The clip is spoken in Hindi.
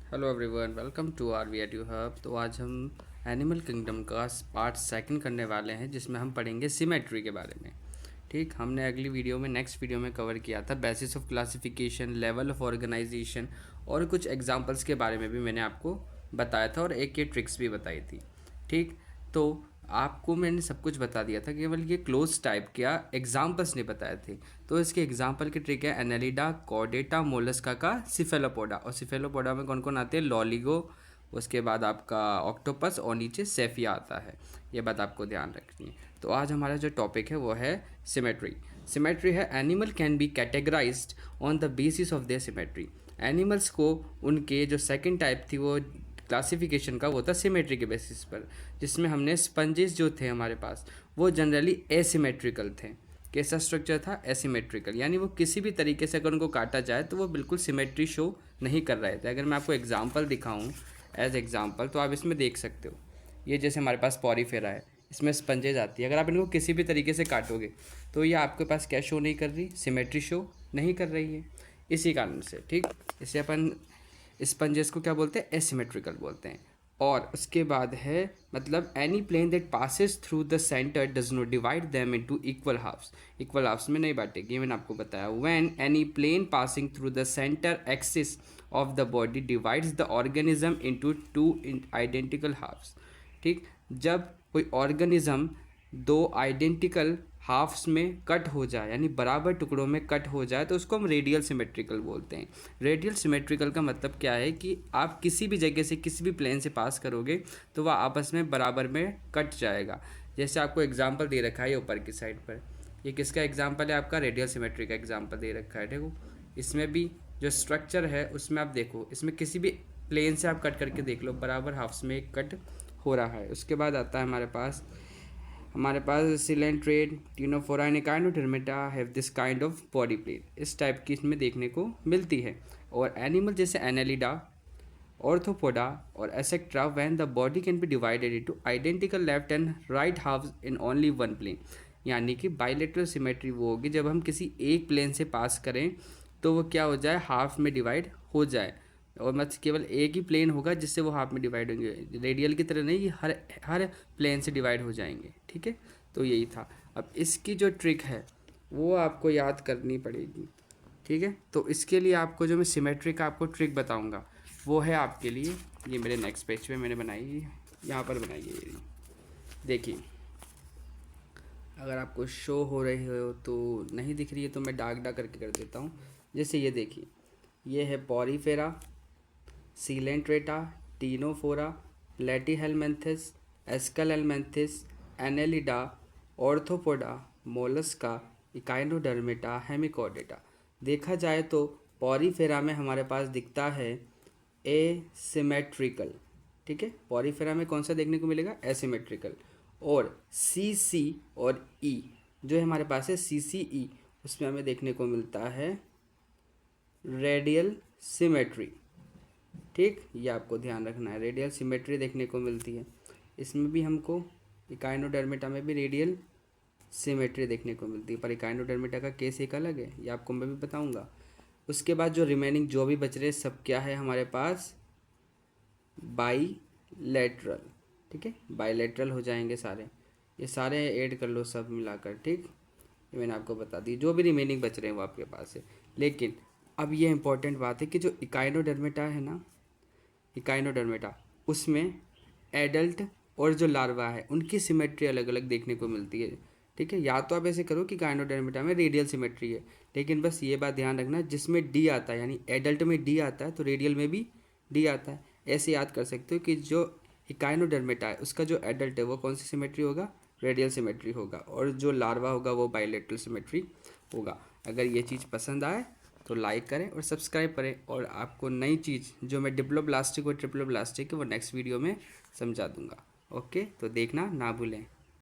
Hello everyone, welcome to R V Edu Hub. तो आज हम एनिमल किंगडम का पार्ट सेकंड करने वाले हैं, जिसमें हम पढ़ेंगे सिमेट्री के बारे में। ठीक, हमने अगली वीडियो में नेक्स्ट वीडियो में कवर किया था basis of classification, level of organisation और कुछ एग्जांपल्स के बारे में भी मैंने आपको बताया था और एक ये ट्रिक्स भी बताई थी। ठीक, तो आपको मैंने सब कुछ बता दिया था, केवल ये क्लोज टाइप क्या एग्जाम्पल्स नहीं बताए थे। तो इसके एग्जाम्पल की ट्रिक है एनालिडा, कॉर्डेटा, मोलस्का का सिफेलोपोडा। और सिफेलोपोडा में कौन कौन आते हैं? लॉलिगो, उसके बाद आपका ऑक्टोपस और नीचे सेफिया आता है। ये बात आपको ध्यान रखनी है। तो आज हमारा जो टॉपिक है वो है सिमेट्री। सिमेट्री है animal can be categorised on the basis of their symmetry. Animals को उनके जो सेकंड टाइप थी वो क्लासिफिकेशन का वो था सिमेट्री के बेसिस पर, जिसमें हमने स्पंजेस जो थे हमारे पास वो जनरली एसिमेट्रिकल थे। कैसा स्ट्रक्चर था? एसिमेट्रिकल, यानी वो किसी भी तरीके से अगर उनको काटा जाए तो वो बिल्कुल सिमेट्री शो नहीं कर रहे थे। अगर मैं आपको एग्जांपल दिखाऊं एज एग्जांपल, तो आप इसमें देख सकते हो, ये जैसे हमारे पास पॉरीफेरा है, इसमें स्पंजेज आती है। अगर आप इनको किसी भी तरीके से काटोगे तो ये आपके पास क्या शो नहीं कर रही? सिमेट्री शो नहीं कर रही है। इसी कारण से ठीक, इसे अपन स्पंजेस को क्या बोलते हैं? एसिमेट्रिकल बोलते हैं। और उसके बाद है मतलब any plane that passes through the centre does not divide them into equal halves. Equal halves में नहीं बांटेगी, मैंने आपको बताया। When any plane passing through the centre axis of the body divides the organism into two identical halves. ठीक, जब कोई ऑर्गेनिज्म दो आइडेंटिकल हाफ्स में कट हो जाए, यानी बराबर टुकड़ों में कट हो जाए, तो उसको हम रेडियल सिमेट्रिकल बोलते हैं। रेडियल सिमेट्रिकल का मतलब क्या है कि आप किसी भी जगह से किसी भी प्लेन से पास करोगे तो वह आपस में बराबर में कट जाएगा। जैसे आपको एग्जाम्पल दे रखा है ऊपर की साइड पर, ये किसका एग्जाम्पल है? आपका रेडियल सिमेट्री का एग्जाम्पल दे रखा है। देखो इसमें भी जो स्ट्रक्चर है उसमें आप देखो, इसमें किसी भी प्लेन से आप कट करके देख लो, बराबर हाफ्स में कट हो रहा है। उसके बाद आता है हमारे पास coelenterate, ctenophora and echinodermata have this kind of body plate. इस टाइप की इसमें देखने को मिलती है। और एनिमल जैसे एनालिडा, ऑर्थोपोडा और etcetera when the body can be divided into identical left and right halves in only one plane. यानी कि बाइलेटरल सिमेट्री वो होगी जब हम किसी एक प्लेन से पास करें तो वो क्या हो जाए? हाफ में डिवाइड हो जाए। और मत केवल एक ही प्लेन होगा जिससे वो हाफ में डिवाइड होंगे, रेडियल की तरह नहीं, हर हर प्लेन से डिवाइड हो जाएंगे। ठीक है, तो यही था। अब इसकी जो ट्रिक है वो आपको याद करनी पड़ेगी। ठीक है, तो इसके लिए आपको जो मैं सिमेट्री का आपको ट्रिक बताऊंगा वो है आपके लिए, ये मेरे नेक्स्ट पेज पे मैंने बनाई, यहाँ पर बनाई है ये। देखिए, अगर आपको शो हो रही हो तो नहीं दिख रही है तो मैं डार्क डार्क करके कर देता हूँ। जैसे ये देखिए, ये है porifera, coelenterata, ctenophora, platyhelminthes, aschelminthes, annelida, arthropoda, mollusca, echinodermata, hemichordata. देखा जाए तो पॉरीफेरा में हमारे पास दिखता है एसिमेट्रिकल। ठीक है, पॉरीफेरा में कौन सा देखने को मिलेगा? एसिमेट्रिकल। और सी सी और ई जो है हमारे पास है सी सी ई, उसमें हमें देखने को मिलता है रेडियल सिमेट्री। ठीक, ये आपको ध्यान रखना है, रेडियल सिमेट्री देखने को मिलती है। इसमें भी हमको इकाइनोडर्मेटा में भी रेडियल सिमेट्री देखने को मिलती है, पर इकाइनोडर्मेटा का केस एक अलग है, ये आपको मैं भी बताऊंगा। उसके बाद जो रिमेनिंग जो भी बच रहे सब क्या है हमारे पास? बाईलेटरल। ठीक है, बाईलेटरल हो जाएंगे सारे, ये सारे ऐड कर लो सब मिलाकर। ठीक, ये मैंने आपको बता दी, जो भी रिमेनिंग बच रहे हैं वो आपके पास है। लेकिन अब ये इंपॉर्टेंट बात है कि जो इकाइनोडर्मेटा है ना, इकाइनोडर्मेटा, उसमें एडल्ट और जो लार्वा है उनकी सिमेट्री अलग अलग देखने को मिलती है। ठीक है, या तो आप ऐसे करो कि गाइनोडर्मेटा में रेडियल सिमेट्री है, लेकिन बस ये बात ध्यान रखना, जिसमें डी आता है यानी एडल्ट में डी आता है तो रेडियल में भी डी आता है। ऐसे याद कर सकते हो कि जो इकाइनोडर्मेटा है उसका जो एडल्ट है वो कौन सी सिमेट्री होगा? रेडियल सिमेट्री होगा, और जो लार्वा होगा वो बाइलेटरल सिमेट्री होगा। अगर ये चीज़ पसंद आए तो लाइक करें और सब्सक्राइब करें, और आपको नई चीज़ जो मैं डिप्लोब्लास्टिक और ट्रिप्लोब्लास्टिक वो नेक्स्ट वीडियो में समझा दूंगा। ओके, तो देखना ना भूलें।